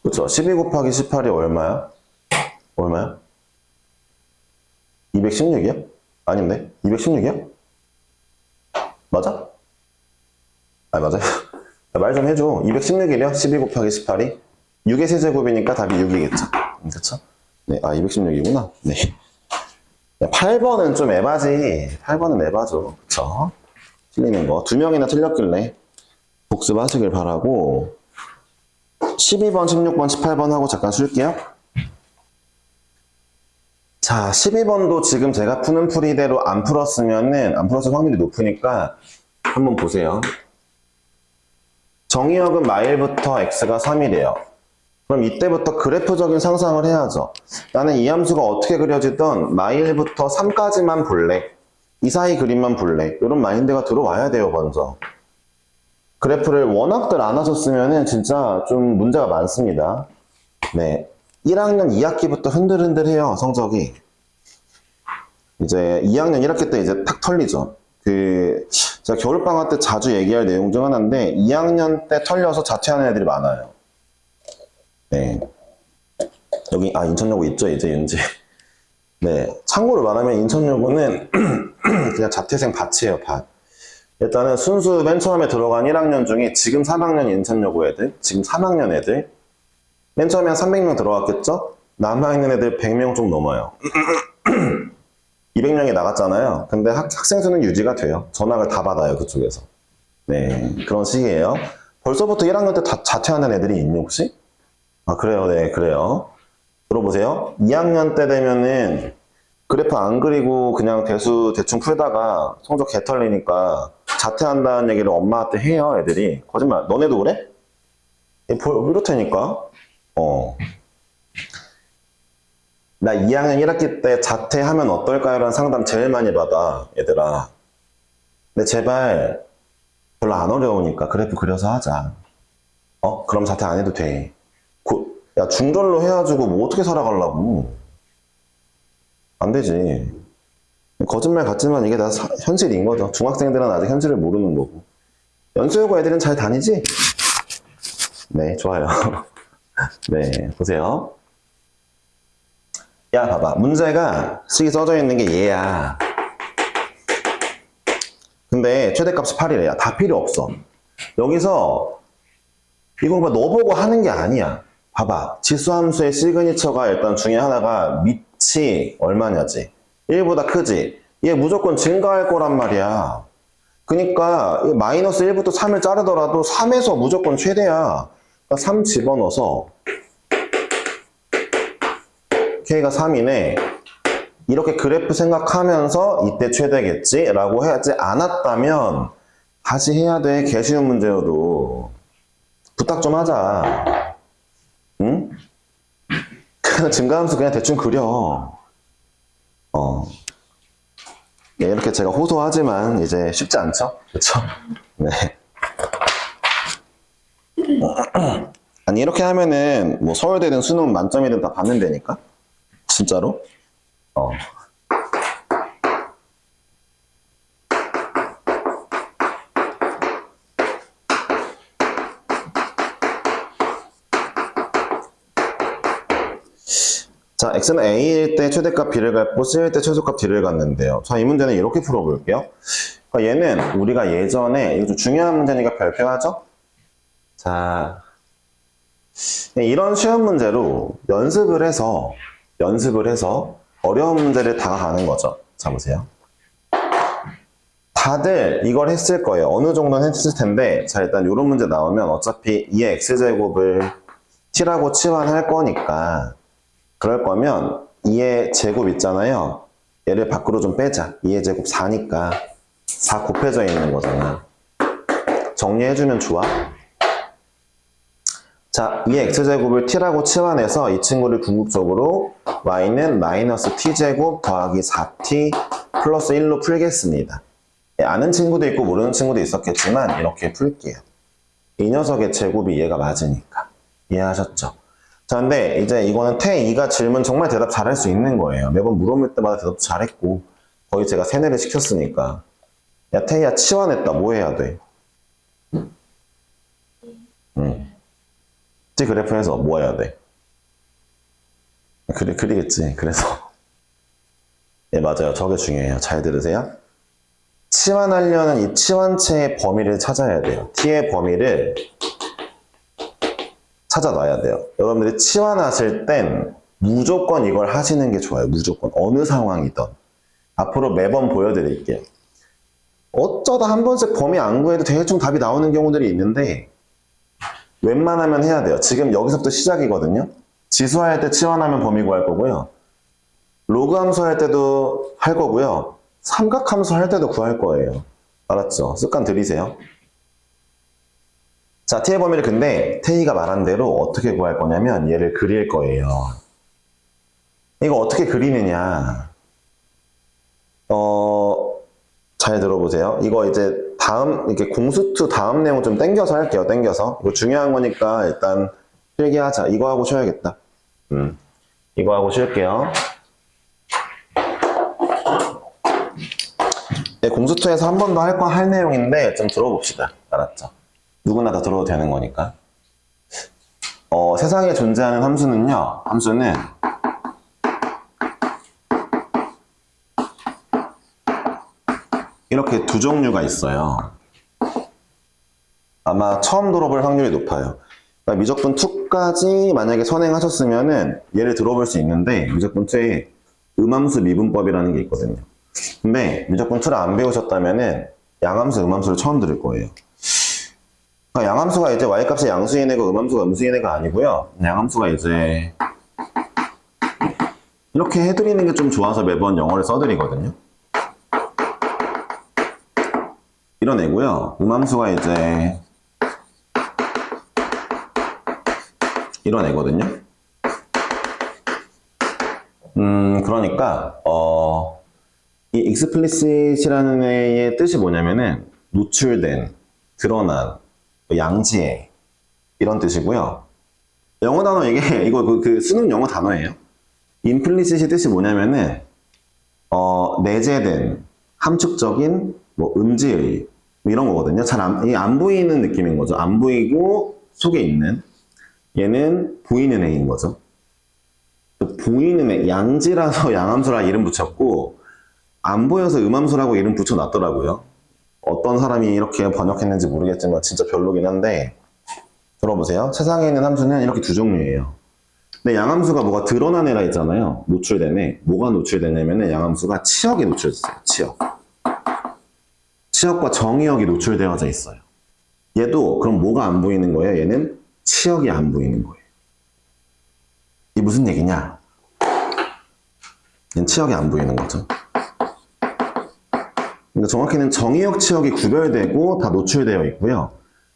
그쵸? 12 곱하기 18이 얼마야? 얼마야? 216이요? 아닌데? 216이요? 맞아? 아, 맞아요. 말 좀 해줘. 216이래요? 12 곱하기 18이? 6의 세제곱이니까 답이 6이겠죠? 그쵸? 네, 아, 216이구나. 네. 8번은 좀 에바지. 8번은 에바죠. 그쵸? 틀리는 거. 2명이나 틀렸길래 복습하시길 바라고. 12번, 16번, 18번 하고 잠깐 쉴게요. 자, 12번도 지금 제가 푸는 풀이대로 안 풀었으면은, 안 풀었을 확률이 높으니까 한번 보세요. 정의역은 마일부터 x가 3이래요. 그럼 이때부터 그래프적인 상상을 해야죠. 나는 이 함수가 어떻게 그려지던 마일부터 3까지만 볼래. 이 사이 그림만 볼래. 이런 마인드가 들어와야 돼요, 먼저. 그래프를 워낙들 안 하셨으면은 진짜 좀 문제가 많습니다. 네. 1학년 2학기부터 흔들흔들해요, 성적이. 이제 2학년 1학기 때 이제 탁 털리죠. 제가 겨울방학 때 자주 얘기할 내용 중 하나인데, 2학년 때 털려서 자퇴하는 애들이 많아요. 네. 여기, 인천여고 있죠, 이제 윤지. 네. 참고로 말하면 인천여고는 그냥 자퇴생 밭이에요, 밭. 일단은 순수 맨 처음에 들어간 1학년 중에 지금 3학년 인천여고 애들, 지금 3학년 애들, 맨 처음에 한 300명 들어왔겠죠? 남아있는 애들 100명 좀 넘어요. 200명이 나갔잖아요. 근데 학생 수는 유지가 돼요. 전학을 다 받아요, 그쪽에서. 네, 그런 식이에요. 벌써부터 1학년 때 다 자퇴하는 애들이 있니, 혹시? 아, 그래요? 네, 그래요. 들어보세요. 2학년 때 되면은 그래프 안 그리고 그냥 대충 풀다가 성적 개털리니까 자퇴한다는 얘기를 엄마한테 해요, 애들이. 거짓말. 너네도 그래? 이렇다니까. 나 2학년 1학기 때 자퇴하면 어떨까요? 라는 상담 제일 많이 받아, 얘들아. 근데 제발 별로 안 어려우니까 그래프 그려서 하자. 그럼 자퇴 안 해도 돼. 야, 중절로 해가지고 뭐 어떻게 살아가려고. 안 되지. 거짓말 같지만 이게 다 현실인 거죠. 중학생들은 아직 현실을 모르는 거고. 연수여고 애들은 잘 다니지? 네, 좋아요. 네, 보세요. 야, 봐봐. 문제가 식이 써져 있는 게 얘야. 근데 최대값이 8이래. 야, 다 필요 없어. 여기서 이건 뭐 너보고 하는 게 아니야. 봐봐. 지수함수의 시그니처가 일단 중에 하나가 밑이 얼마냐지. 1보다 크지. 얘 무조건 증가할 거란 말이야. 그러니까 마이너스 1부터 3을 자르더라도 3에서 무조건 최대야. 그러니까 3 집어넣어서 K가 3이네. 이렇게 그래프 생각하면서 이때 최대겠지? 라고 하지 않았다면 다시 해야 돼. 개 쉬운 문제여도. 부탁 좀 하자. 응? 그냥 증가함수 그냥 대충 그려. 네, 이렇게 제가 호소하지만 이제 쉽지 않죠? 그쵸? 네. 아니, 이렇게 하면은 뭐 서울대든 수능 만점이든 다 받는다니까? 진짜로? 자, x는 a일 때 최대값 b를 갖고 c일 때 최소값 d를 갖는데요. 자, 이 문제는 이렇게 풀어볼게요. 그러니까 얘는 우리가 예전에 이거 좀 중요한 문제니까 별표하죠? 자, 이런 쉬운 문제로 연습을 해서 어려운 문제를 다가가는 거죠. 자, 보세요. 다들 이걸 했을 거예요. 어느 정도는 했을 텐데, 자, 일단 이런 문제 나오면 어차피 2의 x제곱을 t라고 치환할 거니까, 그럴 거면 2의 제곱 있잖아요. 얘를 밖으로 좀 빼자. 2의 제곱 4니까 4 곱해져 있는 거잖아. 정리해주면 좋아. 자, 2의 x제곱을 t라고 치환해서 이 친구를 궁극적으로 y는 마이너스 t제곱 더하기 4t 플러스 1로 풀겠습니다. 아는 친구도 있고 모르는 친구도 있었겠지만 이렇게 풀게요. 이 녀석의 제곱이 얘가 맞으니까. 이해하셨죠? 자, 근데 이제 이거는 태2가 질문 정말 대답 잘할 수 있는 거예요. 매번 물어볼 때마다 대답 잘했고 거의 제가 세뇌를 시켰으니까. 야, 태희야 치환했다. 뭐 해야 돼? 지 그래프에서 뭐 해야 돼? 그리겠지. 그래서 예, 맞아요. 저게 중요해요. 잘 들으세요. 치환하려는 이 치환체의 범위를 찾아야 돼요. t의 범위를 찾아놔야 돼요. 여러분들이 치환하실 땐 무조건 이걸 하시는 게 좋아요. 무조건. 어느 상황이든. 앞으로 매번 보여드릴게요. 어쩌다 한 번씩 범위 안 구해도 대충 답이 나오는 경우들이 있는데 웬만하면 해야 돼요. 지금 여기서부터 시작이거든요. 지수할 때 치환하면 범위 구할 거고요. 로그 함수 할 때도 할 거고요. 삼각 함수 할 때도 구할 거예요. 알았죠? 습관 들이세요. 자, t의 범위를 근데 태희가 말한 대로 어떻게 구할 거냐면 얘를 그릴 거예요. 이거 어떻게 그리느냐. 잘 들어보세요. 이거 이제 이렇게 공수투 다음 내용 좀 땡겨서 할게요. 땡겨서. 이거 중요한 거니까 일단 필기하자. 이거 하고 쉬어야겠다. 이거 하고 쉴게요. 네, 공수투에서 한 번 더 할 내용인데 좀 들어봅시다. 알았죠? 누구나 다 들어도 되는 거니까. 세상에 존재하는 함수는요. 함수는 이렇게 두 종류가 있어요. 아마 처음 들어볼 확률이 높아요. 그러니까 미적분 2까지 만약에 선행하셨으면은 얘를 들어볼 수 있는데 미적분 2에 음함수 미분법이라는 게 있거든요. 근데 미적분 2를 안 배우셨다면은 양함수, 음함수를 처음 들을 거예요. 그러니까 양함수가 이제 y값이 양수인 애고 음함수가 음수인 애가 아니고요. 양함수가 이제 이렇게 해드리는 게 좀 좋아서 매번 영어를 써드리거든요. 이런 애고요. 음함수가 이제 이런 애거든요. 그러니까 이 explicit이라는 애의 뜻이 뭐냐면은 노출된, 드러난, 양지의 이런 뜻이고요. 영어 단어 이거 그 쓰는 영어 단어예요. implicit의 뜻이 뭐냐면은 내재된, 함축적인, 뭐 음지의 뭐 이런 거거든요. 잘 안 보이는 느낌인 거죠. 안 보이고 속에 있는. 얘는 보이는 애인 거죠. 또 보이는 애, 양지라서 양함수라 이름 붙였고 안 보여서 음함수라고 이름 붙여놨더라고요. 어떤 사람이 이렇게 번역했는지 모르겠지만 진짜 별로긴 한데 들어보세요. 세상에 있는 함수는 이렇게 두 종류예요. 근데 양함수가 뭐가 드러난 애가 있잖아요. 노출된 애. 뭐가 노출되냐면은 양함수가 치역이 노출됐어요. 치역. 치역과 정의역이 노출되어져 있어요. 얘도 그럼 뭐가 안 보이는 거예요? 얘는 치역이 안 보이는 거예요. 이게 무슨 얘기냐? 얘는 치역이 안 보이는 거죠. 그러니까 정확히는 정의역 치역이 구별되고 다 노출되어 있고요.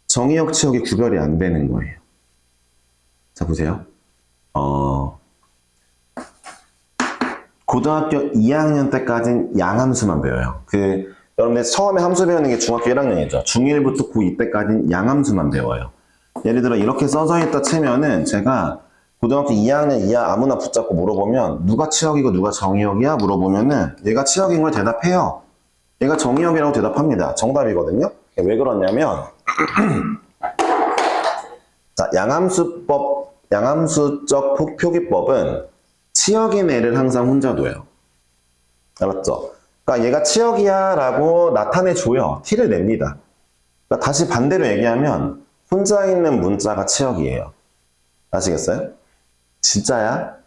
정의역 치역이 구별이 안 되는 거예요. 자, 보세요. 고등학교 2학년 때까지는 양함수만 배워요. 여러분들 처음에 함수 배우는 게 중학교 1학년이죠. 중1부터 고2 때까지는 양함수만 배워요. 예를 들어 이렇게 써져 있다 치면은 제가 고등학교 2학년 이하 아무나 붙잡고 물어보면 누가 치역이고 누가 정의역이야? 물어보면은 얘가 치역인 걸 대답해요. 얘가 정의역이라고 대답합니다. 정답이거든요. 왜 그러냐면 자, 양함수적 표기법은 치역인 애를 항상 혼자 둬요. 알았죠? 그러니까 얘가 치역이야 라고 나타내줘요. 티를 냅니다. 그러니까 다시 반대로 얘기하면 혼자 있는 문자가 치역이에요. 아시겠어요? 진짜야?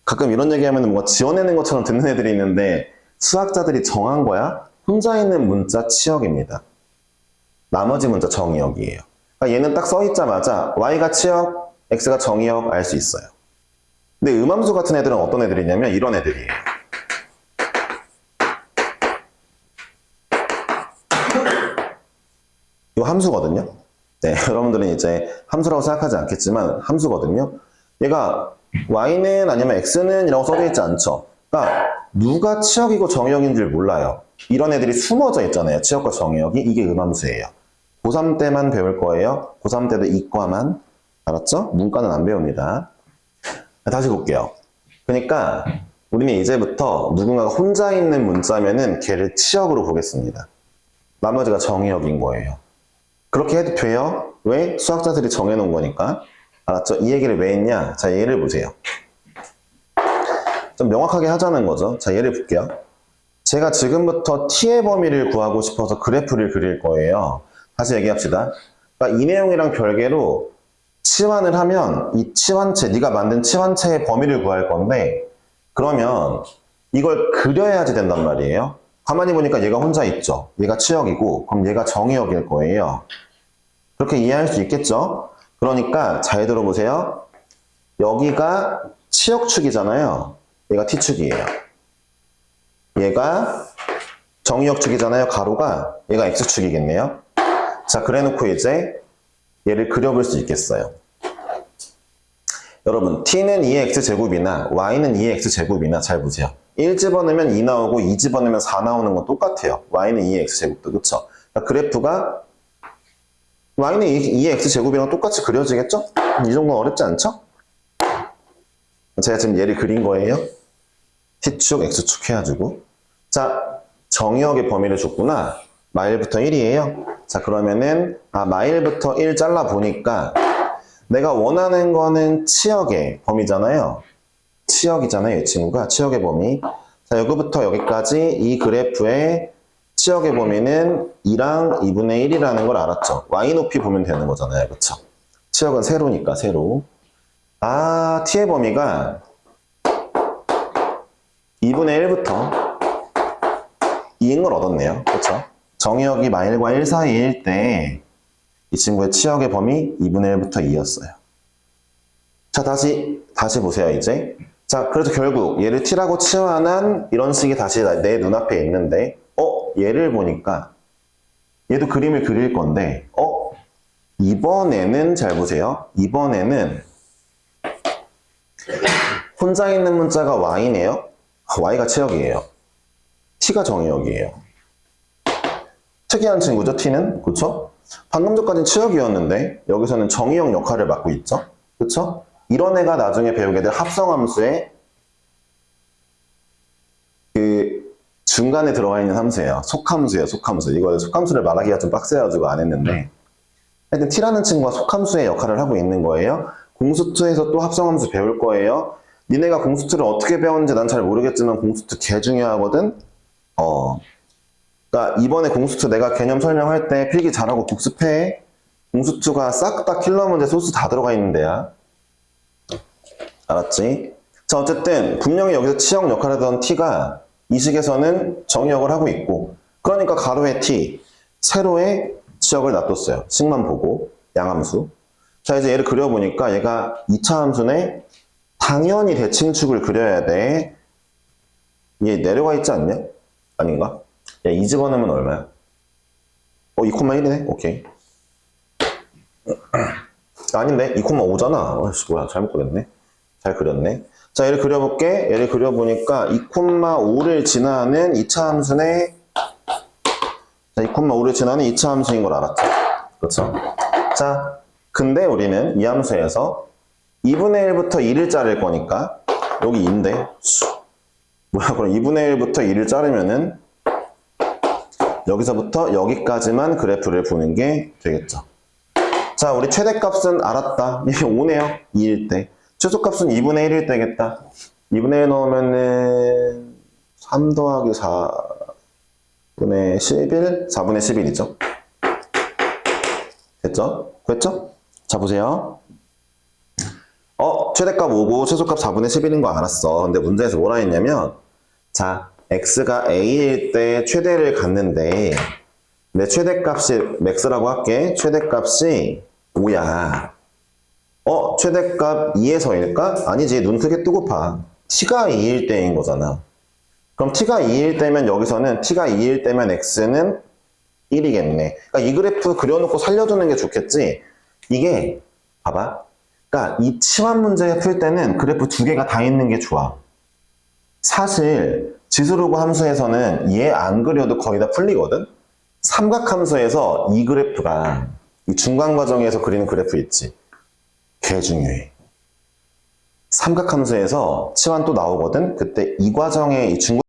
가끔 이런 얘기하면 뭔가 지어내는 것처럼 듣는 애들이 있는데 수학자들이 정한 거야? 혼자 있는 문자 치역입니다. 나머지 문자 정의역이에요. 그러니까 얘는 딱 써있자마자 y가 치역, x가 정의역 알 수 있어요. 근데 음함수 같은 애들은 어떤 애들이냐면 이런 애들이에요. 이거 함수거든요. 네, 여러분들은 이제 함수라고 생각하지 않겠지만 함수거든요. 얘가 y는 아니면 x는 이라고 써져 있지 않죠. 그러니까 누가 치역이고 정의역인 줄 몰라요. 이런 애들이 숨어져 있잖아요. 치역과 정의역이. 이게 음함수예요. 고3 때만 배울 거예요. 고3 때도 이과만. 알았죠? 문과는 안 배웁니다. 다시 볼게요. 그러니까 우리는 이제부터 누군가가 혼자 있는 문자면은 걔를 치역으로 보겠습니다. 나머지가 정의역인 거예요. 그렇게 해도 돼요? 왜? 수학자들이 정해놓은 거니까. 알았죠? 이 얘기를 왜 했냐? 자, 예를 보세요. 좀 명확하게 하자는 거죠. 자, 예를 볼게요. 제가 지금부터 t의 범위를 구하고 싶어서 그래프를 그릴 거예요. 다시 얘기합시다. 그러니까 이 내용이랑 별개로 치환을 하면 이 치환체, 네가 만든 치환체의 범위를 구할 건데 그러면 이걸 그려야지 된단 말이에요. 가만히 보니까 얘가 혼자 있죠. 얘가 치역이고 그럼 얘가 정의역일 거예요. 그렇게 이해할 수 있겠죠? 그러니까 잘 들어보세요. 여기가 치역축이잖아요. 얘가 t축이에요. 얘가 정의역축이잖아요. 가로가. 얘가 x축이겠네요. 자, 그래놓고 이제 얘를 그려볼 수 있겠어요. 여러분, t는 2의 x제곱이나 y는 2의 x제곱이나 잘 보세요. 1 집어넣으면 2 나오고 2 집어넣으면 4 나오는 건 똑같아요. y는 2의 x제곱도. 그쵸? 그러니까 그래프가 y는 2의 x제곱이랑 똑같이 그려지겠죠? 이 정도는 어렵지 않죠? 제가 지금 얘를 그린 거예요. t축, x축 해가지고. 자, 정의역의 범위를 줬구나. 마일부터 1이에요. 자, 그러면은 마일부터 1 잘라보니까 내가 원하는 거는 치역의 범위잖아요. 치역이잖아요. 이 친구가 치역의 범위. 자, 여기부터 여기까지 이 그래프의 치역의 범위는 2랑 2분의 1이라는 걸 알았죠. y 높이 보면 되는 거잖아요. 그쵸? 치역은 세로니까 세로. t의 범위가 2분의 1부터 2인 걸 얻었네요. 그쵸? 정의역이 마일과 1 사이일 때 이 친구의 치역의 범위 2분의 1부터 2였어요. 자, 다시 보세요, 이제. 자, 그래서 결국 얘를 t라고 치환한 이런 식이 다시 내 눈앞에 있는데 얘를 보니까 얘도 그림을 그릴 건데 이번에는 잘 보세요. 이번에는 혼자 있는 문자가 y네요. y가 치역이에요. t가 정의역이에요. 특이한 친구죠, t는. 그쵸? 방금 전까지는 치역이었는데 여기서는 정의역 역할을 맡고 있죠. 그쵸? 이런 애가 나중에 배우게 될 합성함수의 그 중간에 들어가 있는 함수예요. 속함수예요, 속함수. 이거 속함수를 말하기가 좀 빡세가지고 안 했는데 하여튼 t라는 친구가 속함수의 역할을 하고 있는 거예요. 공수2에서 또 합성함수 배울 거예요. 니네가 공수2를 어떻게 배웠는지 난 잘 모르겠지만 공수2 개 중요하거든. 그러니까 이번에 공수2 내가 개념 설명할 때 필기 잘하고 복습해. 공수2가 싹 다 킬러 문제 소스 다 들어가 있는 데야. 알았지? 자, 어쨌든 분명히 여기서 치역 역할을 하던 t가 이 식에서는 정의역을 하고 있고, 그러니까 가로의 t, 세로의 치역을 놔뒀어요. 식만 보고 양함수. 자, 이제 얘를 그려보니까 얘가 2차 함수네. 당연히 대칭축을 그려야 돼. 얘 내려가 있지 않냐? 아닌가? 야, 2 집어넣으면 얼마야? 2,1이네? 오케이. 아닌데? 2,5잖아. 어이씨, 뭐야, 잘못 그렸네. 잘 그렸네. 자, 얘를 그려볼게. 얘를 그려보니까 2,5를 지나는 2차 함수네. 자, 2,5를 지나는 2차 함수인 걸 알았죠? 그렇죠? 자, 근데 우리는 이 함수에서 2분의 1부터 2를 자를 거니까 여기 2인데 뭐야, 그럼 2분의 1부터 2를 자르면은 여기서부터 여기까지만 그래프를 보는 게 되겠죠. 자, 우리 최대값은 알았다. 이게 5네요. 2일 때. 최소값은 2분의 1일 때겠다. 2분의 1 넣으면은 3 더하기 4분의 11, 4분의 11이죠. 됐죠? 됐죠? 자, 보세요. 최대값 5고 최소값 4분의 11인 거 알았어. 근데 문제에서 뭐라 했냐면, 자, x가 a일 때 최대를 갖는데, 내 최대값이 max라고 할게. 최대값이 5야. 최대값 2에서일까? 아니지. 눈 크게 뜨고 봐. t가 2일 때인 거잖아. 그럼 t가 2일 때면 여기서는 t가 2일 때면 x는 1이겠네. 그러니까 이 그래프 그려놓고 살려두는 게 좋겠지. 이게 봐봐. 그러니까 이 치환 문제 풀 때는 그래프 두 개가 다 있는 게 좋아. 사실 지수로그 함수에서는 얘 안 그려도 거의 다 풀리거든. 삼각함수에서 이 그래프가 이 중간 과정에서 그리는 그래프 있지. 개 중요해. 삼각함수에서 치환 또 나오거든. 그때 이 과정에 이 중간